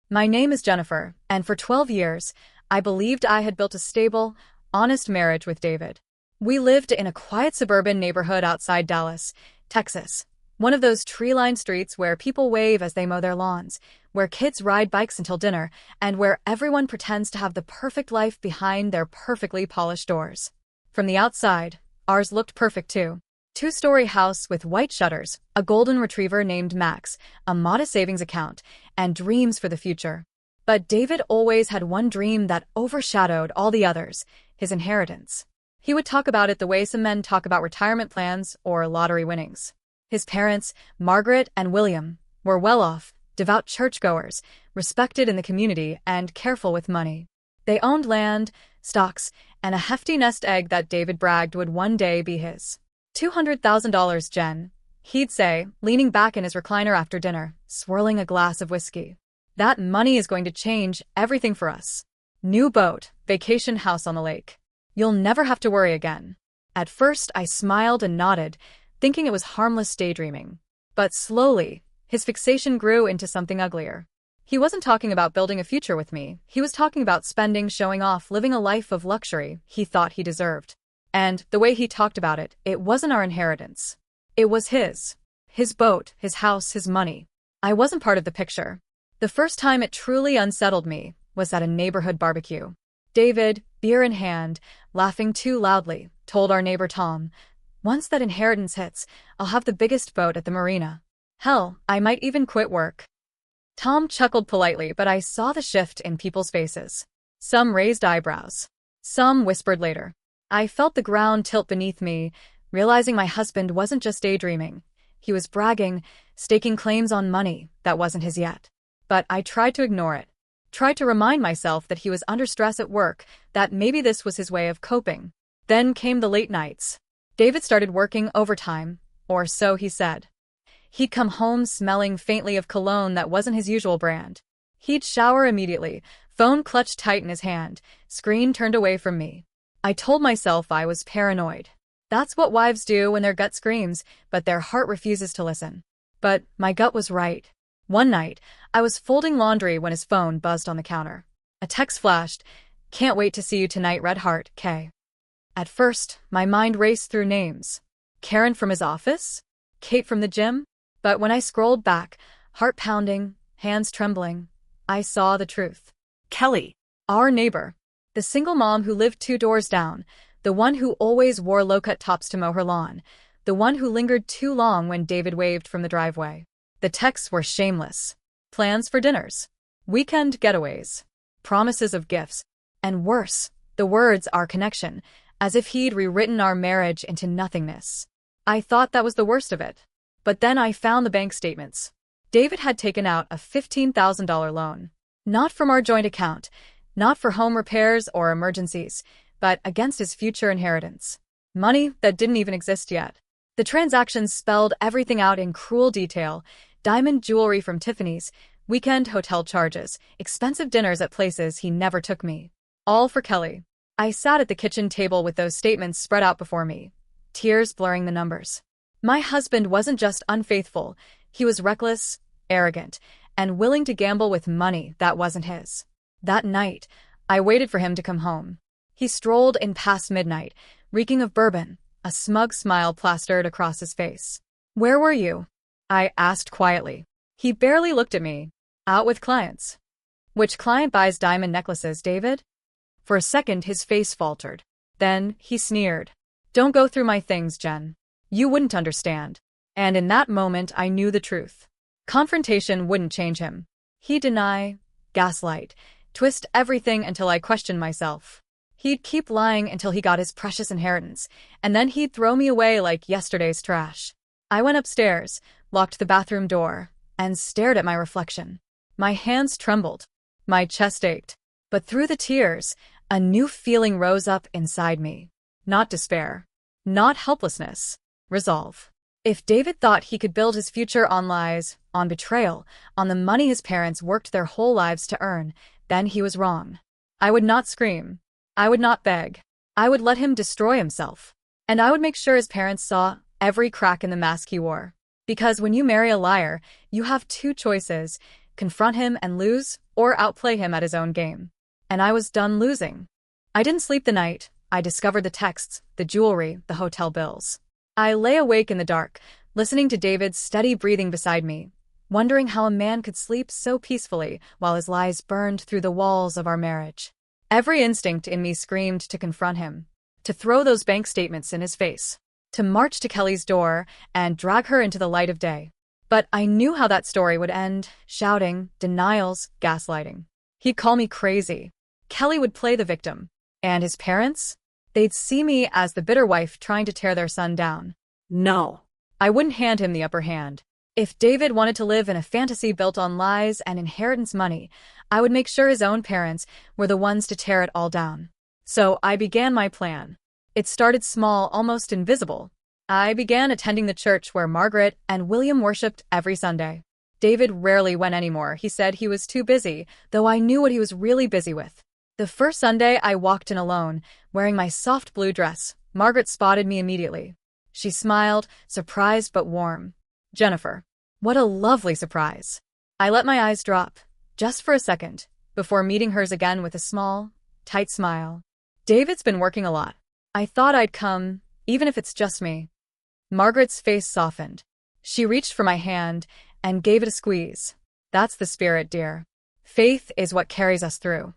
My name is Jennifer, and for 12 years, I believed I had built a stable, honest marriage with David. We lived in a quiet suburban neighborhood outside Dallas, Texas. One of those tree-lined streets where people wave as they mow their lawns, where kids ride bikes until dinner, and where everyone pretends to have the perfect life behind their perfectly polished doors. From the outside, ours looked perfect too. Two-story house with white shutters, a golden retriever named Max, a modest savings account, and dreams for the future. But David always had one dream that overshadowed all the others: his inheritance. He would talk about it the way some men talk about retirement plans or lottery winnings. His parents, Margaret and William, were well-off, devout churchgoers, respected in the community, and careful with money. They owned land, stocks, and a hefty nest egg that David bragged would one day be his. $200,000, Jen, he'd say, leaning back in his recliner after dinner, swirling a glass of whiskey. That money is going to change everything for us. New boat, vacation house on the lake. You'll never have to worry again. At first, I smiled and nodded, thinking it was harmless daydreaming. But slowly, his fixation grew into something uglier. He wasn't talking about building a future with me. He was talking about spending, showing off, living a life of luxury he thought he deserved. And the way he talked about it, it wasn't our inheritance. It was his. His boat, his house, his money. I wasn't part of the picture. The first time it truly unsettled me was at a neighborhood barbecue. David, beer in hand, laughing too loudly, told our neighbor Tom, "Once that inheritance hits, I'll have the biggest boat at the marina. Hell, I might even quit work." Tom chuckled politely, but I saw the shift in people's faces. Some raised eyebrows. Some whispered later. I felt the ground tilt beneath me, realizing my husband wasn't just daydreaming. He was bragging, staking claims on money that wasn't his yet. But I tried to ignore it. Tried to remind myself that he was under stress at work, that maybe this was his way of coping. Then came the late nights. David started working overtime, or so he said. He'd come home smelling faintly of cologne that wasn't his usual brand. He'd shower immediately, phone clutched tight in his hand, screen turned away from me. I told myself I was paranoid. That's what wives do when their gut screams, but their heart refuses to listen. But my gut was right. One night, I was folding laundry when his phone buzzed on the counter. A text flashed, "Can't wait to see you tonight, Red Heart, K." At first, my mind raced through names. Karen from his office? Kate from the gym? But when I scrolled back, heart pounding, hands trembling, I saw the truth. Kelly, our neighbor. The single mom who lived 2 doors down, the one who always wore low-cut tops to mow her lawn, the one who lingered too long when David waved from the driveway. The texts were shameless. Plans for dinners, weekend getaways, promises of gifts, and worse, the words "our connection," as if he'd rewritten our marriage into nothingness. I thought that was the worst of it. But then I found the bank statements. David had taken out a $15,000 loan. Not from our joint account, not for home repairs or emergencies, but against his future inheritance. Money that didn't even exist yet. The transactions spelled everything out in cruel detail: diamond jewelry from Tiffany's, weekend hotel charges, expensive dinners at places he never took me. All for Kelly. I sat at the kitchen table with those statements spread out before me, tears blurring the numbers. My husband wasn't just unfaithful, he was reckless, arrogant, and willing to gamble with money that wasn't his. That night, I waited for him to come home. He strolled in past midnight, reeking of bourbon, a smug smile plastered across his face. "Where were you?" I asked quietly. He barely looked at me. "Out with clients." "Which client buys diamond necklaces, David?" For a second his face faltered. Then he sneered. "Don't go through my things, Jen. You wouldn't understand." And in that moment I knew the truth. Confrontation wouldn't change him. He'd deny, gaslight, twist everything until I questioned myself. He'd keep lying until he got his precious inheritance, and then he'd throw me away like yesterday's trash. I went upstairs, locked the bathroom door, and stared at my reflection. My hands trembled. My chest ached. But through the tears, a new feeling rose up inside me. Not despair. Not helplessness. Resolve. If David thought he could build his future on lies, on betrayal, on the money his parents worked their whole lives to earn, then he was wrong. I would not scream. I would not beg. I would let him destroy himself. And I would make sure his parents saw every crack in the mask he wore. Because when you marry a liar, you have 2 choices: confront him and lose, or outplay him at his own game. And I was done losing. I didn't sleep the night. I discovered the texts, the jewelry, the hotel bills. I lay awake in the dark, listening to David's steady breathing beside me, wondering how a man could sleep so peacefully while his lies burned through the walls of our marriage. Every instinct in me screamed to confront him, to throw those bank statements in his face, to march to Kelly's door and drag her into the light of day. But I knew how that story would end: shouting, denials, gaslighting. He'd call me crazy. Kelly would play the victim. And his parents? They'd see me as the bitter wife trying to tear their son down. No. I wouldn't hand him the upper hand. If David wanted to live in a fantasy built on lies and inheritance money, I would make sure his own parents were the ones to tear it all down. So I began my plan. It started small, almost invisible. I began attending the church where Margaret and William worshipped every Sunday. David rarely went anymore. He said he was too busy, though I knew what he was really busy with. The first Sunday I walked in alone, wearing my soft blue dress. Margaret spotted me immediately. She smiled, surprised but warm. Jennifer. What a lovely surprise. I let my eyes drop, just for a second, before meeting hers again with a small, tight smile. David's been working a lot. I thought I'd come, even if it's just me. Margaret's face softened. She reached for my hand and gave it a squeeze. That's the spirit, dear. Faith is what carries us through.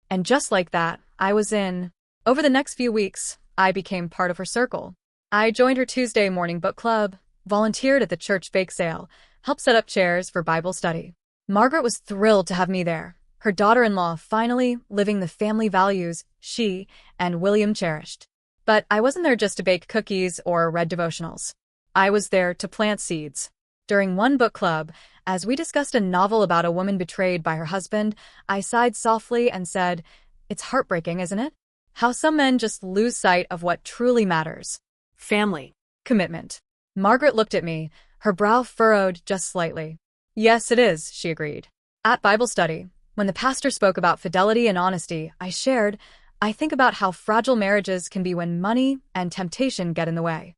And just like that, I was in. Over the next few weeks, I became part of her circle. I joined her Tuesday morning book club, volunteered at the church bake sale, helped set up chairs for Bible study. Margaret was thrilled to have me there, her daughter-in-law finally living the family values she and William cherished. But I wasn't there just to bake cookies or read devotionals. I was there to plant seeds. During one book club, as we discussed a novel about a woman betrayed by her husband, I sighed softly and said, "It's heartbreaking, isn't it? How some men just lose sight of what truly matters. Family. Commitment." Margaret looked at me, her brow furrowed just slightly. "Yes, it is," she agreed. At Bible study, when the pastor spoke about fidelity and honesty, I shared, "I think about how fragile marriages can be when money and temptation get in the way."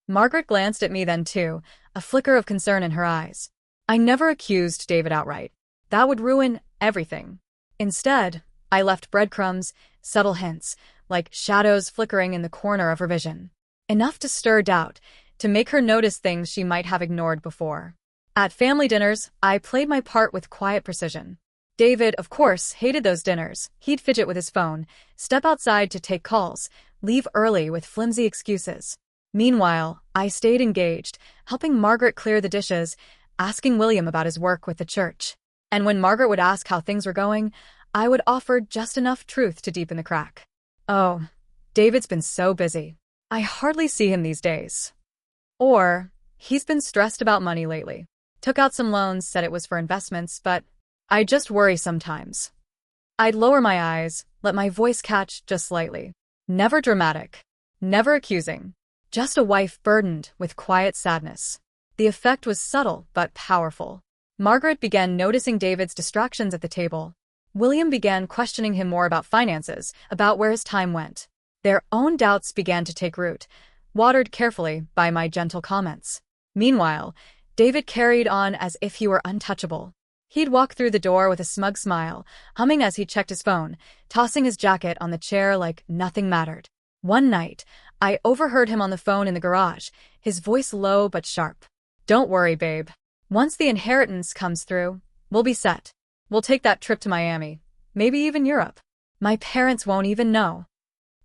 Margaret glanced at me then too, a flicker of concern in her eyes. I never accused David outright. That would ruin everything. Instead, I left breadcrumbs, subtle hints, like shadows flickering in the corner of her vision. Enough to stir doubt, to make her notice things she might have ignored before. At family dinners, I played my part with quiet precision. David, of course, hated those dinners. He'd fidget with his phone, step outside to take calls, leave early with flimsy excuses. Meanwhile, I stayed engaged, helping Margaret clear the dishes, asking William about his work with the church. And when Margaret would ask how things were going, I would offer just enough truth to deepen the crack. "Oh, David's been so busy. I hardly see him these days." Or, "He's been stressed about money lately. Took out some loans, said it was for investments, but I just worry sometimes." I'd lower my eyes, let my voice catch just slightly. Never dramatic. Never accusing. Just a wife burdened with quiet sadness. The effect was subtle but powerful. Margaret began noticing David's distractions at the table. William began questioning him more about finances, about where his time went. Their own doubts began to take root, watered carefully by my gentle comments. Meanwhile, David carried on as if he were untouchable. He'd walk through the door with a smug smile, humming as he checked his phone, tossing his jacket on the chair like nothing mattered. One night, I overheard him on the phone in the garage, his voice low but sharp. "Don't worry, babe. Once the inheritance comes through, we'll be set. We'll take that trip to Miami, maybe even Europe. My parents won't even know."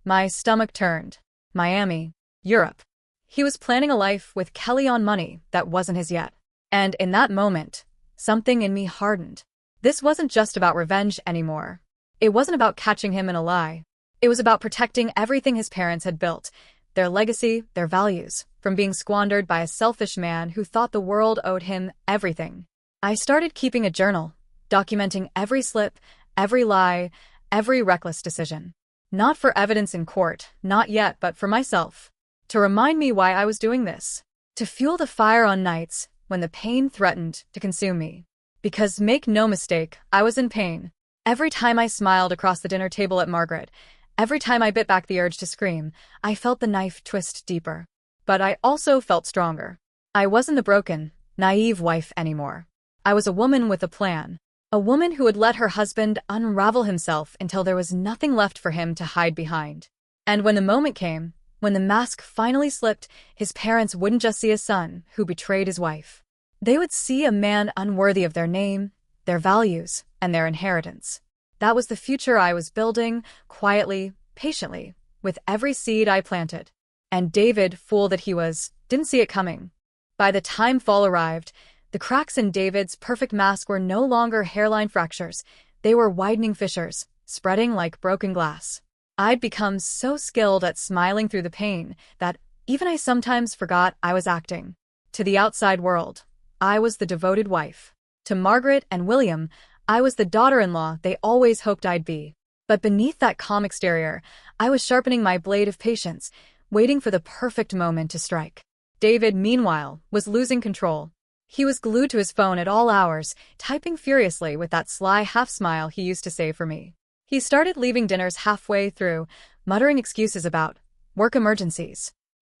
My stomach turned. Miami, Europe. He was planning a life with Kelly on money that wasn't his yet. And in that moment, something in me hardened. This wasn't just about revenge anymore. It wasn't about catching him in a lie. It was about protecting everything his parents had built, their legacy, their values, from being squandered by a selfish man who thought the world owed him everything. I started keeping a journal, documenting every slip, every lie, every reckless decision. Not for evidence in court, not yet, but for myself. To remind me why I was doing this. To fuel the fire on nights when the pain threatened to consume me. Because make no mistake, I was in pain. Every time I smiled across the dinner table at Margaret, every time I bit back the urge to scream, I felt the knife twist deeper. But I also felt stronger. I wasn't the broken, naive wife anymore. I was a woman with a plan. A woman who would let her husband unravel himself until there was nothing left for him to hide behind. And when the moment came, when the mask finally slipped, his parents wouldn't just see a son who betrayed his wife. They would see a man unworthy of their name, their values, and their inheritance. That was the future I was building, quietly, patiently, with every seed I planted. And David, fool that he was, didn't see it coming. By the time fall arrived, the cracks in David's perfect mask were no longer hairline fractures. They were widening fissures, spreading like broken glass. I'd become so skilled at smiling through the pain that even I sometimes forgot I was acting. To the outside world, I was the devoted wife. To Margaret and William, I was the daughter-in-law they always hoped I'd be. But beneath that calm exterior, I was sharpening my blade of patience, waiting for the perfect moment to strike. David, meanwhile, was losing control. He was glued to his phone at all hours, typing furiously with that sly half-smile he used to save for me. He started leaving dinners halfway through, muttering excuses about work emergencies.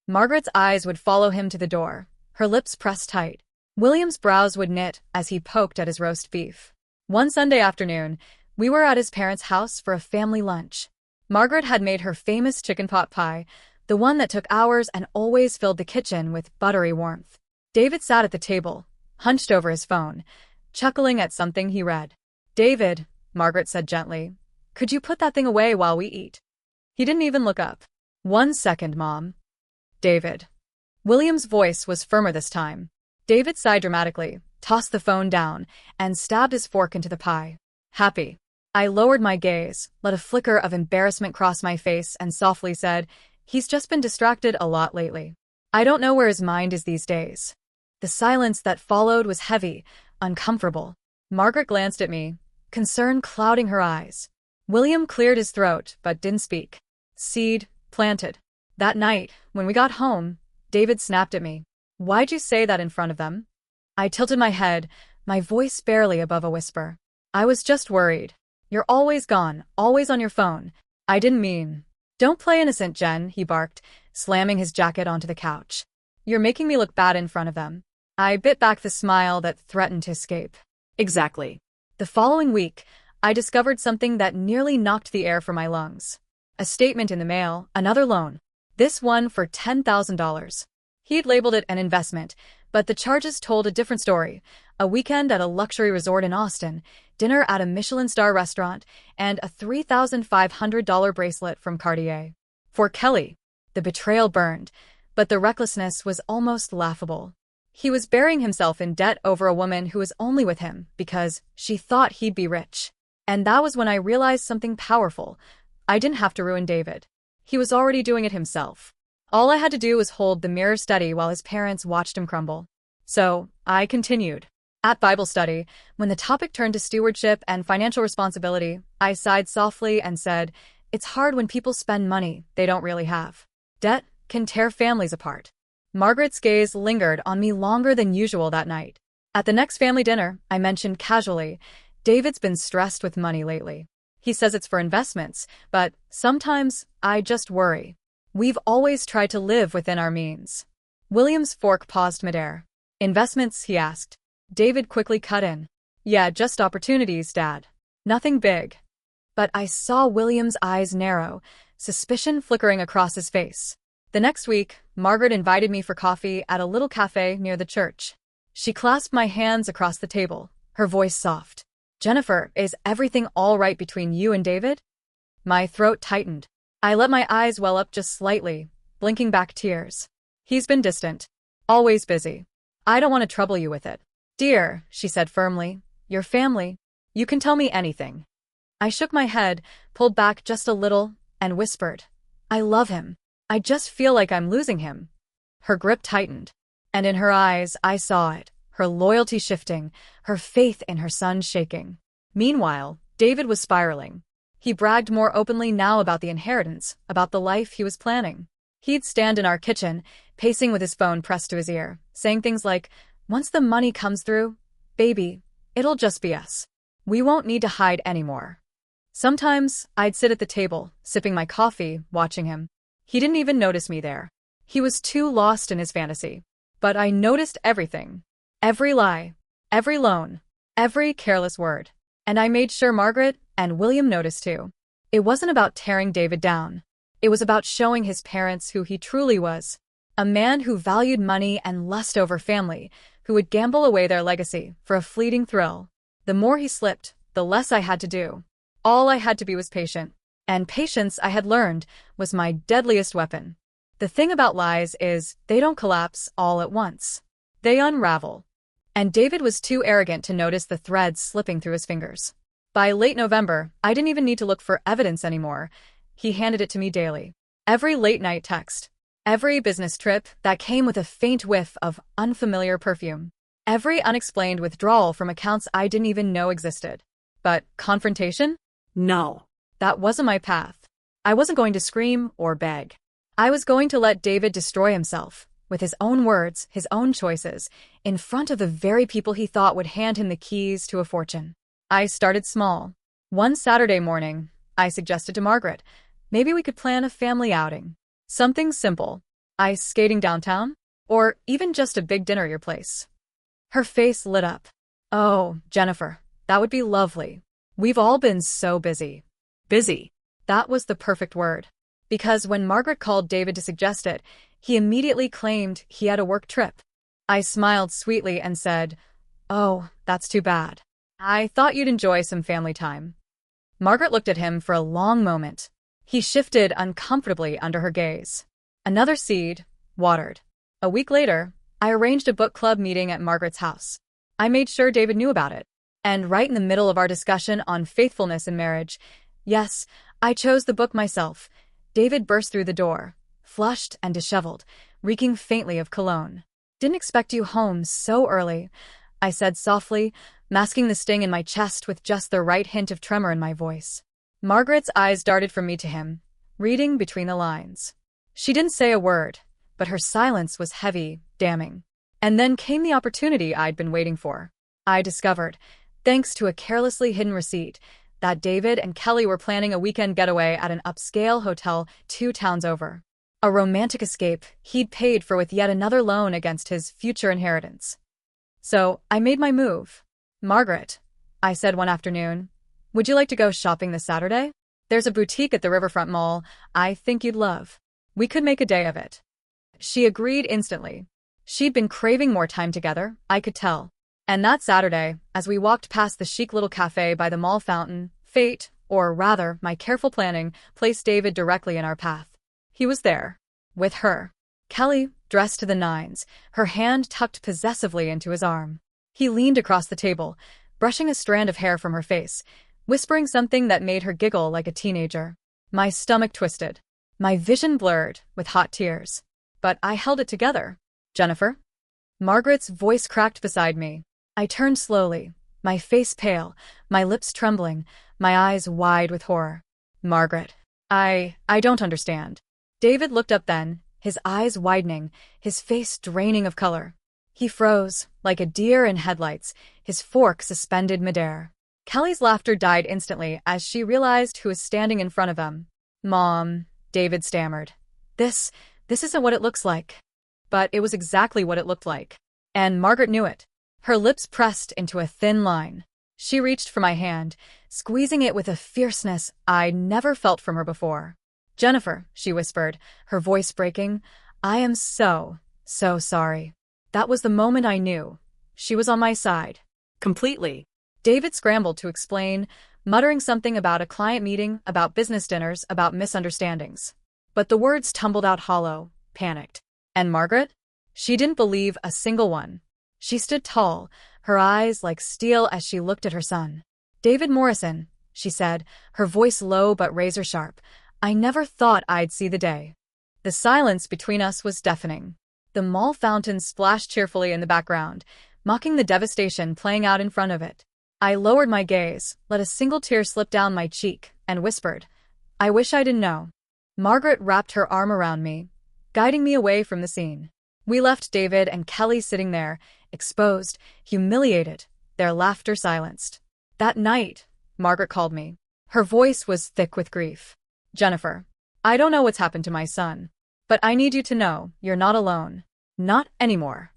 Margaret's eyes would follow him to the door, her lips pressed tight. William's brows would knit as he poked at his roast beef. One Sunday afternoon, we were at his parents' house for a family lunch. Margaret had made her famous chicken pot pie, the one that took hours and always filled the kitchen with buttery warmth. David sat at the table, hunched over his phone, chuckling at something he read. "David," Margaret said gently, "could you put that thing away while we eat?" He didn't even look up. "1 second, Mom." "David." William's voice was firmer this time. David sighed dramatically, tossed the phone down, and stabbed his fork into the pie. "Happy." I lowered my gaze, let a flicker of embarrassment cross my face, and softly said, "He's just been distracted a lot lately. I don't know where his mind is these days." The silence that followed was heavy, uncomfortable. Margaret glanced at me, concern clouding her eyes. William cleared his throat, but didn't speak. Seed planted. That night, when we got home, David snapped at me. "Why'd you say that in front of them?" I tilted my head, my voice barely above a whisper. "I was just worried. You're always gone, always on your phone. I didn't mean." "Don't play innocent, Jen," he barked, slamming his jacket onto the couch. "You're making me look bad in front of them." I bit back the smile that threatened to escape. "Exactly." The following week, I discovered something that nearly knocked the air from my lungs. A statement in the mail, another loan. This one for $10,000. He'd labeled it an investment, but the charges told a different story. A weekend at a luxury resort in Austin, dinner at a Michelin star restaurant, and a $3,500 bracelet from Cartier. For Kelly, the betrayal burned, but the recklessness was almost laughable. He was burying himself in debt over a woman who was only with him because she thought he'd be rich. And that was when I realized something powerful. I didn't have to ruin David. He was already doing it himself. All I had to do was hold the mirror steady while his parents watched him crumble. So, I continued. At Bible study, when the topic turned to stewardship and financial responsibility, I sighed softly and said, "It's hard when people spend money they don't really have. Debt can tear families apart." Margaret's gaze lingered on me longer than usual that night. At the next family dinner, I mentioned casually, "David's been stressed with money lately. He says it's for investments, but sometimes I just worry. We've always tried to live within our means." William's fork paused midair. "Investments?" he asked. David quickly cut in. "Yeah, just opportunities, Dad. Nothing big." But I saw William's eyes narrow, suspicion flickering across his face. The next week, Margaret invited me for coffee at a little cafe near the church. She clasped my hands across the table, her voice soft. "Jennifer, is everything all right between you and David?" My throat tightened. I let my eyes well up just slightly, blinking back tears. "He's been distant. Always busy. I don't want to trouble you with it." "Dear," she said firmly, "your family. You can tell me anything." I shook my head, pulled back just a little, and whispered, "I love him. I just feel like I'm losing him." Her grip tightened, and in her eyes I saw it, her loyalty shifting, her faith in her son shaking. Meanwhile, David was spiraling. He bragged more openly now about the inheritance, about the life he was planning. He'd stand in our kitchen, pacing with his phone pressed to his ear, saying things like, "Once the money comes through, baby, it'll just be us. We won't need to hide anymore." Sometimes I'd sit at the table, sipping my coffee, watching him. He didn't even notice me there. He was too lost in his fantasy. But I noticed everything. Every lie, every loan, every careless word. And I made sure Margaret and William noticed too. It wasn't about tearing David down. It was about showing his parents who he truly was. A man who valued money and lust over family, who would gamble away their legacy for a fleeting thrill. The more he slipped, the less I had to do. All I had to be was patient. And patience, I had learned, was my deadliest weapon. The thing about lies is, they don't collapse all at once. They unravel. And David was too arrogant to notice the threads slipping through his fingers. By late November, I didn't even need to look for evidence anymore. He handed it to me daily. Every late-night text. Every business trip that came with a faint whiff of unfamiliar perfume. Every unexplained withdrawal from accounts I didn't even know existed. But confrontation? No. That wasn't my path. I wasn't going to scream or beg. I was going to let David destroy himself, with his own words, his own choices, in front of the very people he thought would hand him the keys to a fortune. I started small. One Saturday morning, I suggested to Margaret, maybe we could plan a family outing. Something simple. Ice skating downtown? Or even just a big dinner at your place. Her face lit up. Oh, Jennifer, that would be lovely. We've all been so busy. Busy. That was the perfect word. Because when Margaret called David to suggest it, he immediately claimed he had a work trip. I smiled sweetly and said, "Oh, that's too bad. I thought you'd enjoy some family time." Margaret looked at him for a long moment. He shifted uncomfortably under her gaze. Another seed watered. A week later, I arranged a book club meeting at Margaret's house. I made sure David knew about it. And right in the middle of our discussion on faithfulness in marriage, yes, I chose the book myself, David burst through the door, flushed and disheveled, reeking faintly of cologne. "Didn't expect you home so early," I said softly, masking the sting in my chest with just the right hint of tremor in my voice. Margaret's eyes darted from me to him, reading between the lines. She didn't say a word, but her silence was heavy, damning. And then came the opportunity I'd been waiting for. I discovered, thanks to a carelessly hidden receipt, that David and Kelly were planning a weekend getaway at an upscale hotel 2 towns over. A romantic escape he'd paid for with yet another loan against his future inheritance. So I made my move. "Margaret," I said one afternoon, "would you like to go shopping this Saturday? There's a boutique at the Riverfront Mall I think you'd love. We could make a day of it." She agreed instantly. She'd been craving more time together, I could tell. And that Saturday, as we walked past the chic little cafe by the mall fountain, fate, or rather, my careful planning, placed David directly in our path. He was there. With her. Kelly, dressed to the nines, her hand tucked possessively into his arm. He leaned across the table, brushing a strand of hair from her face, whispering something that made her giggle like a teenager. My stomach twisted. My vision blurred, with hot tears. But I held it together. "Jennifer?" Margaret's voice cracked beside me. I turned slowly, my face pale, my lips trembling, my eyes wide with horror. "Margaret, I don't understand." David looked up then, his eyes widening, his face draining of color. He froze, like a deer in headlights, his fork suspended midair. Kelly's laughter died instantly as she realized who was standing in front of them. "Mom," David stammered. This isn't what it looks like." But it was exactly what it looked like. And Margaret knew it. Her lips pressed into a thin line. She reached for my hand, squeezing it with a fierceness I'd never felt from her before. "Jennifer," she whispered, her voice breaking, "I am so sorry." That was the moment I knew. She was on my side. Completely. David scrambled to explain, muttering something about a client meeting, about business dinners, about misunderstandings. But the words tumbled out hollow, panicked. And Margaret? She didn't believe a single one. She stood tall, her eyes like steel as she looked at her son. "David Morrison," she said, her voice low but razor-sharp, "I never thought I'd see the day." The silence between us was deafening. The mall fountain splashed cheerfully in the background, mocking the devastation playing out in front of it. I lowered my gaze, let a single tear slip down my cheek, and whispered, "I wish I didn't know." Margaret wrapped her arm around me, guiding me away from the scene. We left David and Kelly sitting there, exposed, humiliated, their laughter silenced. That night, Margaret called me. Her voice was thick with grief. "Jennifer, I don't know what's happened to my son, but I need you to know you're not alone. Not anymore."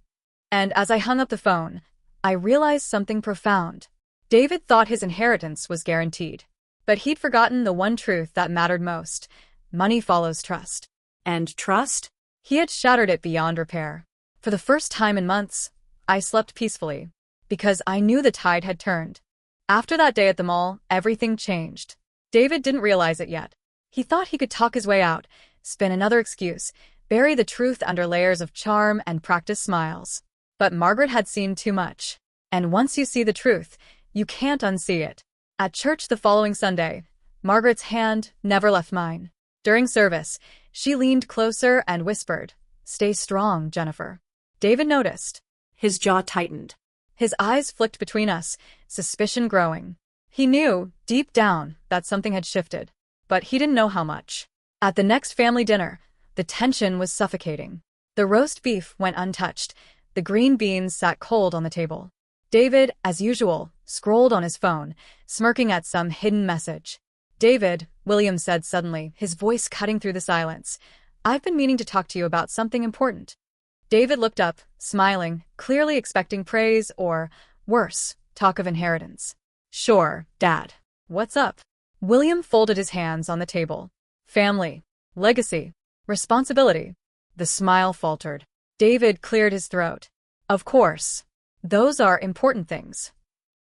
And as I hung up the phone, I realized something profound. David thought his inheritance was guaranteed. But he'd forgotten the one truth that mattered most. Money follows trust. And trust? He had shattered it beyond repair. For the first time in months, I slept peacefully, because I knew the tide had turned. After that day at the mall, everything changed. David didn't realize it yet. He thought he could talk his way out, spin another excuse, bury the truth under layers of charm and practice smiles. But Margaret had seen too much. And once you see the truth, you can't unsee it. At church the following Sunday, Margaret's hand never left mine. During service, she leaned closer and whispered, "Stay strong, Jennifer." David noticed. His jaw tightened. His eyes flicked between us, suspicion growing. He knew, deep down, that something had shifted, but he didn't know how much. At the next family dinner, the tension was suffocating. The roast beef went untouched. The green beans sat cold on the table. David, as usual, scrolled on his phone, smirking at some hidden message. "David," William said suddenly, his voice cutting through the silence, "I've been meaning to talk to you about something important." David looked up, smiling, clearly expecting praise or, worse, talk of inheritance. "Sure, Dad. What's up?" William folded his hands on the table. "Family. Legacy. Responsibility." The smile faltered. David cleared his throat. "Of course. Those are important things."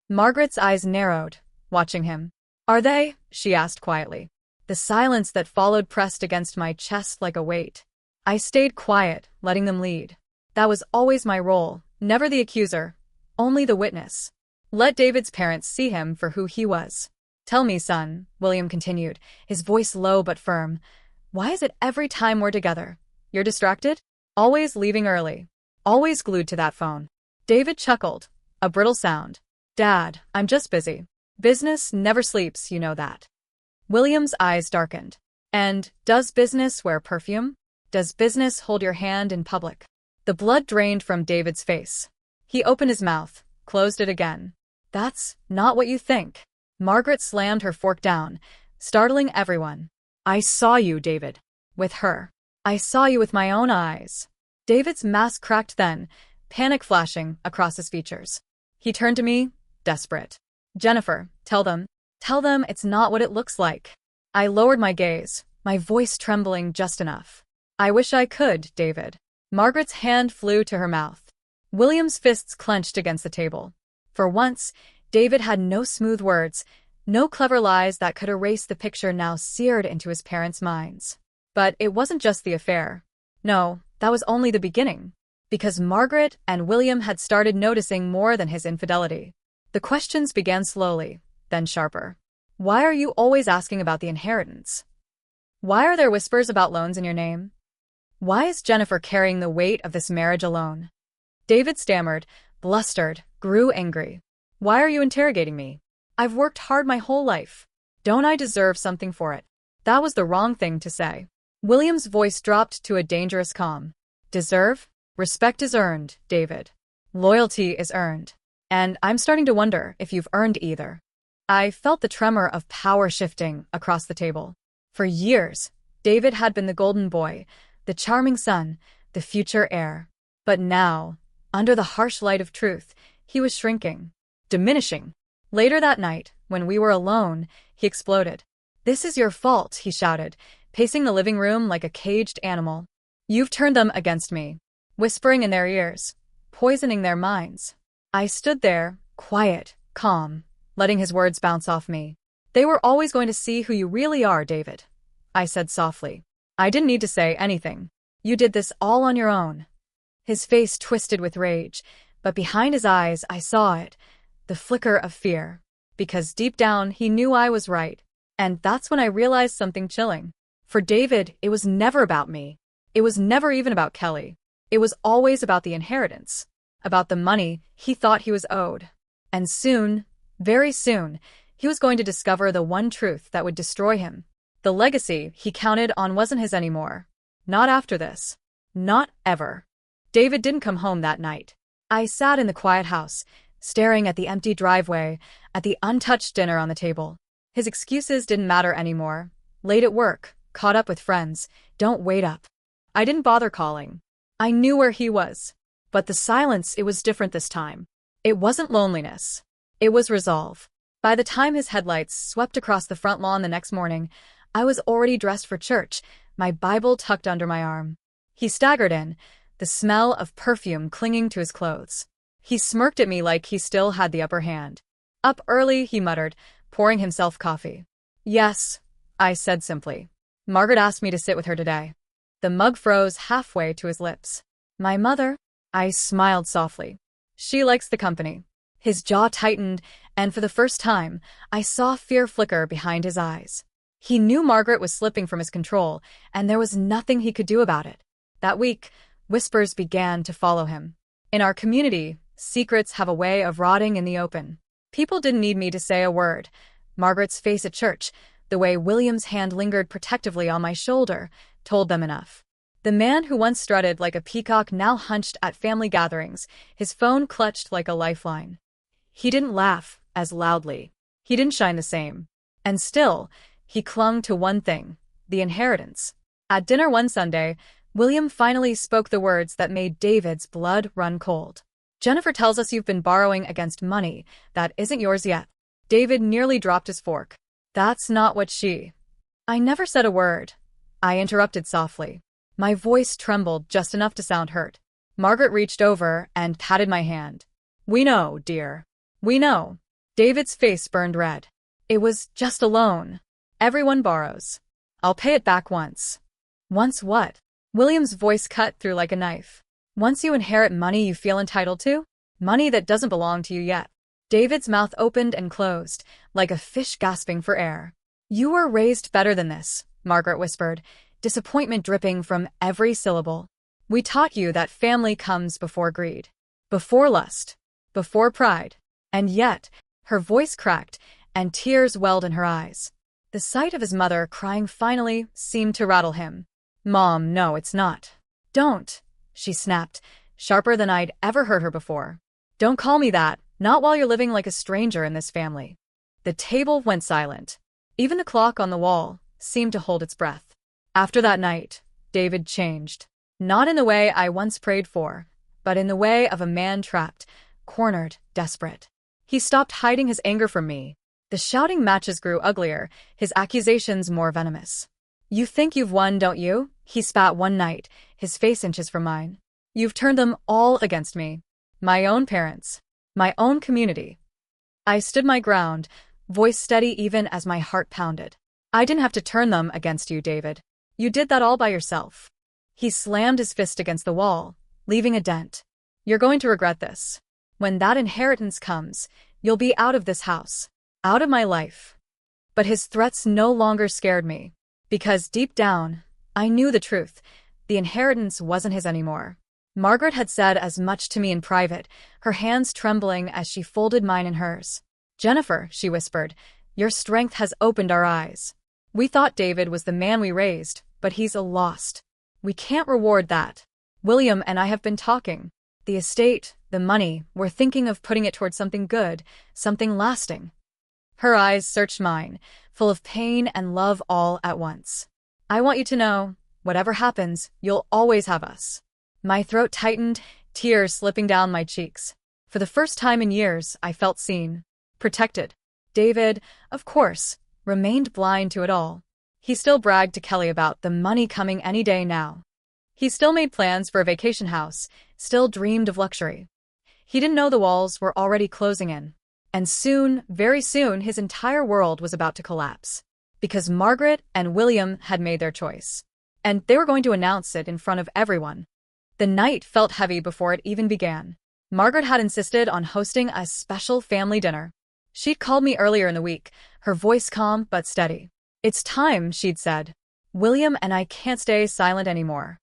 Margaret's eyes narrowed, watching him. "Are they?" she asked quietly. The silence that followed pressed against my chest like a weight. I stayed quiet, letting them lead. That was always my role, never the accuser, only the witness. Let David's parents see him for who he was. "Tell me, son," William continued, his voice low but firm. "Why is it every time we're together, you're distracted? Always leaving early. Always glued to that phone." David chuckled, a brittle sound. "Dad, I'm just busy. Business never sleeps, you know that." William's eyes darkened. "And does business wear perfume? Does business hold your hand in public?" The blood drained from David's face. He opened his mouth, closed it again. "That's not what you think." Margaret slammed her fork down, startling everyone. "I saw you, David. With her. I saw you with my own eyes." David's mask cracked then, panic flashing across his features. He turned to me, desperate. "Jennifer, tell them it's not what it looks like." I lowered my gaze, my voice trembling just enough. "I wish I could, David." Margaret's hand flew to her mouth. William's fists clenched against the table. For once, David had no smooth words, no clever lies that could erase the picture now seared into his parents' minds. But it wasn't just the affair. No, that was only the beginning. Because Margaret and William had started noticing more than his infidelity. The questions began slowly, then sharper. "Why are you always asking about the inheritance? Why are there whispers about loans in your name? Why is Jennifer carrying the weight of this marriage alone?" David stammered, blustered, grew angry. "Why are you interrogating me? I've worked hard my whole life. Don't I deserve something for it?" That was the wrong thing to say. William's voice dropped to a dangerous calm. "Deserve? Respect is earned, David. Loyalty is earned. And I'm starting to wonder if you've earned either." I felt the tremor of power shifting across the table. For years, David had been the golden boy, the charming son, the future heir. But now, under the harsh light of truth, he was shrinking, diminishing. Later that night, when we were alone, he exploded. "This is your fault," he shouted, pacing the living room like a caged animal. "You've turned them against me." Whispering in their ears, poisoning their minds. I stood there, quiet, calm, letting his words bounce off me. "They were always going to see who you really are, David," I said softly. "I didn't need to say anything. You did this all on your own." His face twisted with rage, but behind his eyes I saw it, the flicker of fear. Because deep down he knew I was right. And that's when I realized something chilling. For David, it was never about me. It was never even about Kelly. It was always about the inheritance, about the money he thought he was owed. And soon, very soon, he was going to discover the one truth that would destroy him. The legacy he counted on wasn't his anymore. Not after this. Not ever. David didn't come home that night. I sat in the quiet house, staring at the empty driveway, at the untouched dinner on the table. His excuses didn't matter anymore. Late at work, caught up with friends, don't wait up. I didn't bother calling. I knew where he was. But the silence, it was different this time. It wasn't loneliness. It was resolve. By the time his headlights swept across the front lawn the next morning, I was already dressed for church, my Bible tucked under my arm. He staggered in, the smell of perfume clinging to his clothes. He smirked at me like he still had the upper hand. Up early, he muttered, pouring himself coffee. Yes, I said simply. Margaret asked me to sit with her today. The mug froze halfway to his lips. My mother? I smiled softly. She likes the company. His jaw tightened, and for the first time, I saw fear flicker behind his eyes. He knew Margaret was slipping from his control, and there was nothing he could do about it. That week, whispers began to follow him. In our community, secrets have a way of rotting in the open. People didn't need me to say a word. Margaret's face at church, the way William's hand lingered protectively on my shoulder, told them enough. The man who once strutted like a peacock now hunched at family gatherings, his phone clutched like a lifeline. He didn't laugh as loudly. He didn't shine the same. And still, he clung to one thing, the inheritance. At dinner one Sunday, William finally spoke the words that made David's blood run cold. Jennifer tells us you've been borrowing against money that isn't yours yet. David nearly dropped his fork. That's not what she... I never said a word. I interrupted softly. My voice trembled just enough to sound hurt. Margaret reached over and patted my hand. We know, dear. We know. David's face burned red. It was just a loan. Everyone borrows. I'll pay it back once. Once what? William's voice cut through like a knife. Once you inherit money you feel entitled to? Money that doesn't belong to you yet. David's mouth opened and closed, like a fish gasping for air. You were raised better than this, Margaret whispered, disappointment dripping from every syllable. We taught you that family comes before greed, before lust, before pride. And yet, her voice cracked, and tears welled in her eyes. The sight of his mother crying finally seemed to rattle him. Mom, no, it's not. Don't, she snapped, sharper than I'd ever heard her before. Don't call me that, not while you're living like a stranger in this family. The table went silent. Even the clock on the wall seemed to hold its breath. After that night, David changed. Not in the way I once prayed for, but in the way of a man trapped, cornered, desperate. He stopped hiding his anger from me. The shouting matches grew uglier, his accusations more venomous. You think you've won, don't you? He spat one night, his face inches from mine. You've turned them all against me. My own parents. My own community. I stood my ground, voice steady even as my heart pounded. I didn't have to turn them against you, David. You did that all by yourself. He slammed his fist against the wall, leaving a dent. You're going to regret this. When that inheritance comes, you'll be out of this house. Out of my life. But his threats no longer scared me. Because deep down, I knew the truth. The inheritance wasn't his anymore. Margaret had said as much to me in private, her hands trembling as she folded mine in hers. Jennifer, she whispered, your strength has opened our eyes. We thought David was the man we raised, but he's a lost. We can't reward that. William and I have been talking. The estate, the money, we're thinking of putting it towards something good, something lasting. Her eyes searched mine, full of pain and love all at once. I want you to know, whatever happens, you'll always have us. My throat tightened, tears slipping down my cheeks. For the first time in years, I felt seen, protected. David, of course, remained blind to it all. He still bragged to Kelly about the money coming any day now. He still made plans for a vacation house, still dreamed of luxury. He didn't know the walls were already closing in. And soon, very soon, his entire world was about to collapse. Because Margaret and William had made their choice. And they were going to announce it in front of everyone. The night felt heavy before it even began. Margaret had insisted on hosting a special family dinner. She'd called me earlier in the week, her voice calm but steady. It's time, she'd said. William and I can't stay silent anymore.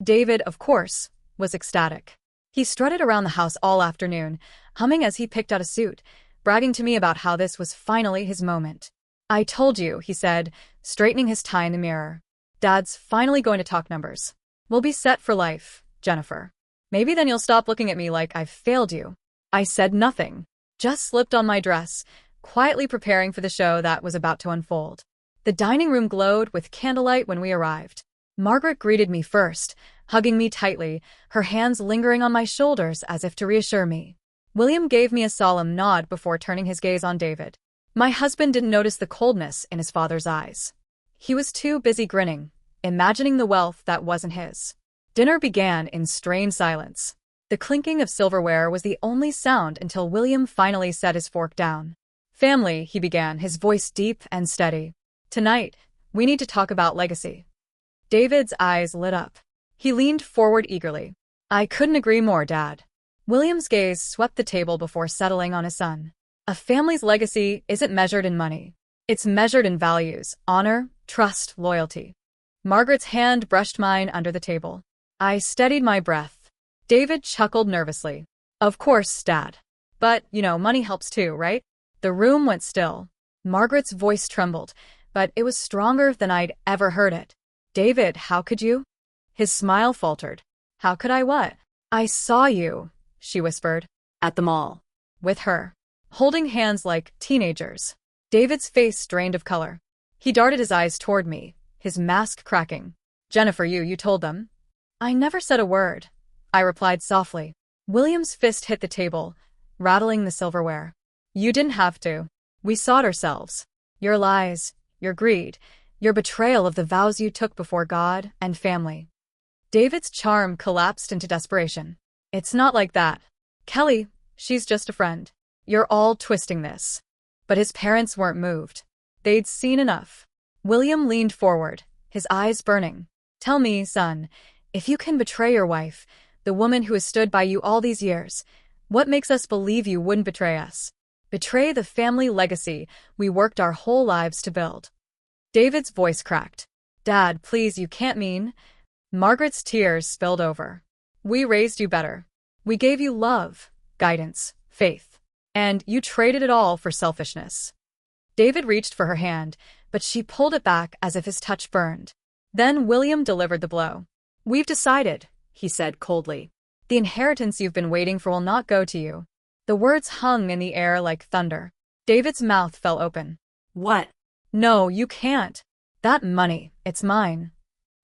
David, of course, was ecstatic. He strutted around the house all afternoon, humming as he picked out a suit, bragging to me about how this was finally his moment. I told you, he said, straightening his tie in the mirror. Dad's finally going to talk numbers. We'll be set for life, Jennifer. Maybe then you'll stop looking at me like I've failed you. I said nothing, just slipped on my dress, quietly preparing for the show that was about to unfold. The dining room glowed with candlelight when we arrived. Margaret greeted me first, hugging me tightly, her hands lingering on my shoulders as if to reassure me. William gave me a solemn nod before turning his gaze on David. My husband didn't notice the coldness in his father's eyes. He was too busy grinning, imagining the wealth that wasn't his. Dinner began in strained silence. The clinking of silverware was the only sound until William finally set his fork down. "Family," he began, his voice deep and steady. "Tonight, we need to talk about legacy." David's eyes lit up. He leaned forward eagerly. "I couldn't agree more, Dad." William's gaze swept the table before settling on his son. "A family's legacy isn't measured in money. It's measured in values, honor, trust, loyalty." Margaret's hand brushed mine under the table. I steadied my breath. David chuckled nervously. "Of course, Dad. But, money helps too, right?" The room went still. Margaret's voice trembled, but it was stronger than I'd ever heard it. "David, how could you?" His smile faltered. "How could I what?" "I saw you," she whispered. At the mall. "With her. Holding hands like teenagers." David's face drained of color. He darted his eyes toward me, his mask cracking. "Jennifer, you told them?" "I never said a word," I replied softly. William's fist hit the table, rattling the silverware. "You didn't have to. We saw it ourselves. Your lies, your greed, your betrayal of the vows you took before God and family." David's charm collapsed into desperation. "It's not like that. Kelly, she's just a friend. You're all twisting this." But his parents weren't moved. They'd seen enough. William leaned forward, his eyes burning. "Tell me, son, if you can betray your wife, the woman who has stood by you all these years, what makes us believe you wouldn't betray us? Betray the family legacy we worked our whole lives to build." David's voice cracked. "Dad, please, you can't mean..." Margaret's tears spilled over. "We raised you better. We gave you love, guidance, faith. And you traded it all for selfishness." David reached for her hand, but she pulled it back as if his touch burned. Then William delivered the blow. "We've decided," he said coldly. "The inheritance you've been waiting for will not go to you." The words hung in the air like thunder. David's mouth fell open. "What?" "No, you can't. That money, it's mine."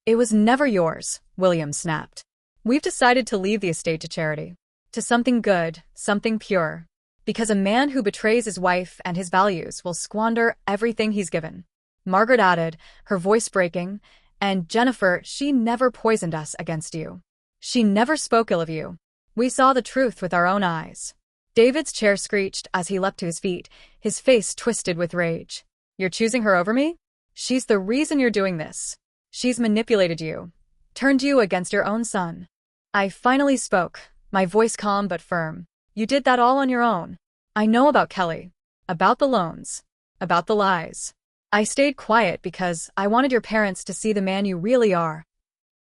"It was never yours," William snapped. "We've decided to leave the estate to charity. To something good, something pure. Because a man who betrays his wife and his values will squander everything he's given." Margaret added, her voice breaking, "And Jennifer, she never poisoned us against you. She never spoke ill of you. We saw the truth with our own eyes." David's chair screeched as he leapt to his feet, his face twisted with rage. "You're choosing her over me? She's the reason you're doing this. She's manipulated you, turned you against your own son." I finally spoke, my voice calm but firm. "You did that all on your own. I know about Kelly, about the loans, about the lies. I stayed quiet because I wanted your parents to see the man you really are."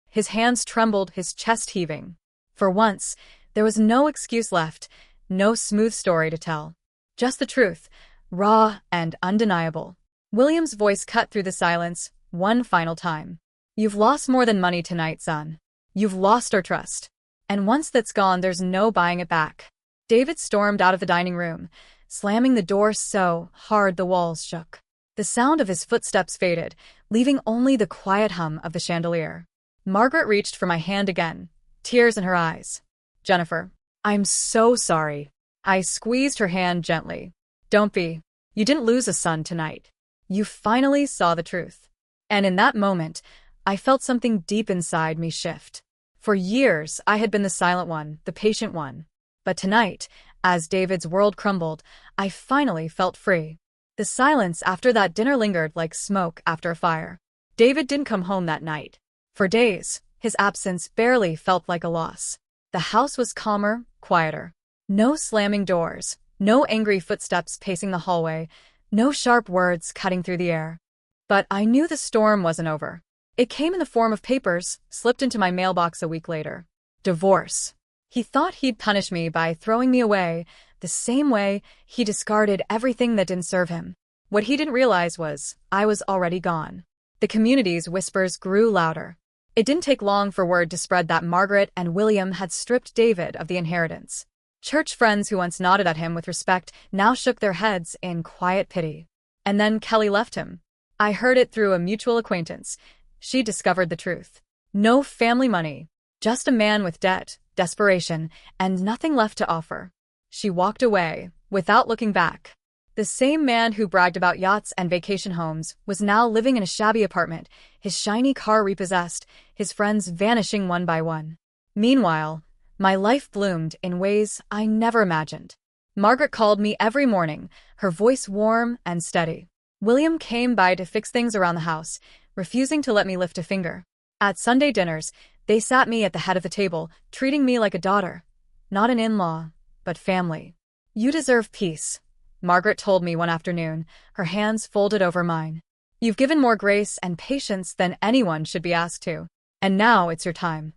His hands trembled, his chest heaving. For once, there was no excuse left, no smooth story to tell. Just the truth, raw and undeniable. William's voice cut through the silence, one final time. "You've lost more than money tonight, son. You've lost our trust. And once that's gone, there's no buying it back." David stormed out of the dining room, slamming the door so hard the walls shook. The sound of his footsteps faded, leaving only the quiet hum of the chandelier. Margaret reached for my hand again, tears in her eyes. "Jennifer, I'm so sorry." I squeezed her hand gently. "Don't be. You didn't lose a son tonight. You finally saw the truth." And in that moment, I felt something deep inside me shift. For years, I had been the silent one, the patient one. But tonight, as David's world crumbled, I finally felt free. The silence after that dinner lingered like smoke after a fire. David didn't come home that night. For days, his absence barely felt like a loss. The house was calmer, quieter. No slamming doors, no angry footsteps pacing the hallway, no sharp words cutting through the air. But I knew the storm wasn't over. It came in the form of papers, slipped into my mailbox a week later. Divorce. He thought he'd punish me by throwing me away, the same way he discarded everything that didn't serve him. What he didn't realize was, I was already gone. The community's whispers grew louder. It didn't take long for word to spread that Margaret and William had stripped David of the inheritance. Church friends who once nodded at him with respect now shook their heads in quiet pity. And then Kelly left him. I heard it through a mutual acquaintance. She discovered the truth. No family money, just a man with debt, desperation, and nothing left to offer. She walked away, without looking back. The same man who bragged about yachts and vacation homes was now living in a shabby apartment, his shiny car repossessed, his friends vanishing one by one. Meanwhile, my life bloomed in ways I never imagined. Margaret called me every morning, her voice warm and steady. William came by to fix things around the house, refusing to let me lift a finger. At Sunday dinners, they sat me at the head of the table, treating me like a daughter. Not an in-law, but family. "You deserve peace," Margaret told me one afternoon, her hands folded over mine. "You've given more grace and patience than anyone should be asked to. And now it's your time."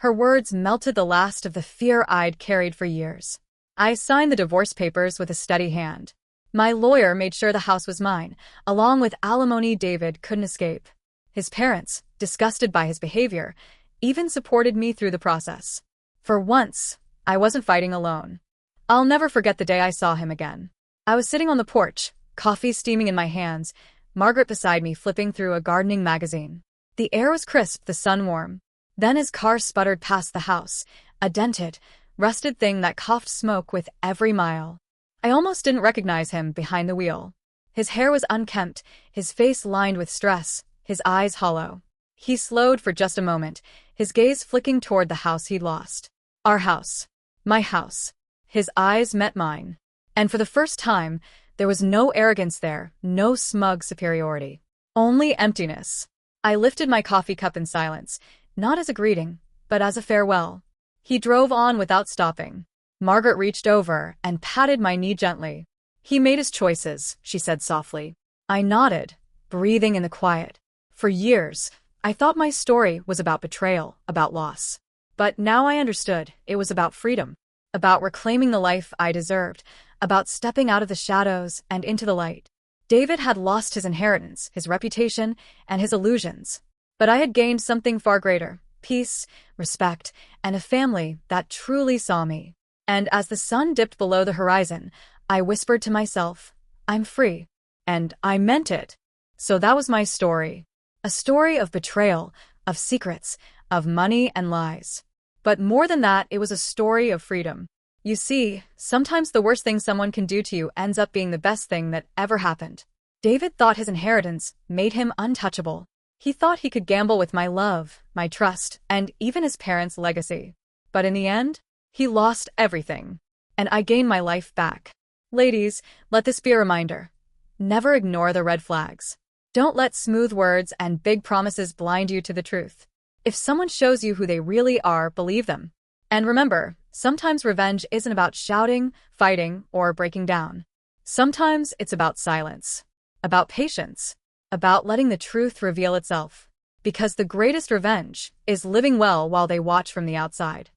Her words melted the last of the fear I'd carried for years. I signed the divorce papers with a steady hand. My lawyer made sure the house was mine, along with alimony David couldn't escape. His parents, disgusted by his behavior, even supported me through the process. For once, I wasn't fighting alone. I'll never forget the day I saw him again. I was sitting on the porch, coffee steaming in my hands, Margaret beside me flipping through a gardening magazine. The air was crisp, the sun warm. Then his car sputtered past the house, a dented, rusted thing that coughed smoke with every mile. I almost didn't recognize him behind the wheel. His hair was unkempt, his face lined with stress, his eyes hollow. He slowed for just a moment, his gaze flicking toward the house he'd lost. Our house. My house. His eyes met mine. And for the first time, there was no arrogance there, no smug superiority. Only emptiness. I lifted my coffee cup in silence, not as a greeting, but as a farewell. He drove on without stopping. Margaret reached over and patted my knee gently. "He made his choices," she said softly. I nodded, breathing in the quiet. For years, I thought my story was about betrayal, about loss. But now I understood it was about freedom, about reclaiming the life I deserved, about stepping out of the shadows and into the light. David had lost his inheritance, his reputation, and his illusions. But I had gained something far greater: peace, respect, and a family that truly saw me. And as the sun dipped below the horizon, I whispered to myself, "I'm free." And I meant it. So that was my story. A story of betrayal, of secrets, of money and lies. But more than that, it was a story of freedom. You see, sometimes the worst thing someone can do to you ends up being the best thing that ever happened. David thought his inheritance made him untouchable. He thought he could gamble with my love, my trust, and even his parents' legacy. But in the end, he lost everything. And I gained my life back. Ladies, let this be a reminder. Never ignore the red flags. Don't let smooth words and big promises blind you to the truth. If someone shows you who they really are, believe them. And remember, sometimes revenge isn't about shouting, fighting, or breaking down. Sometimes it's about silence, about patience, about letting the truth reveal itself. Because the greatest revenge is living well while they watch from the outside.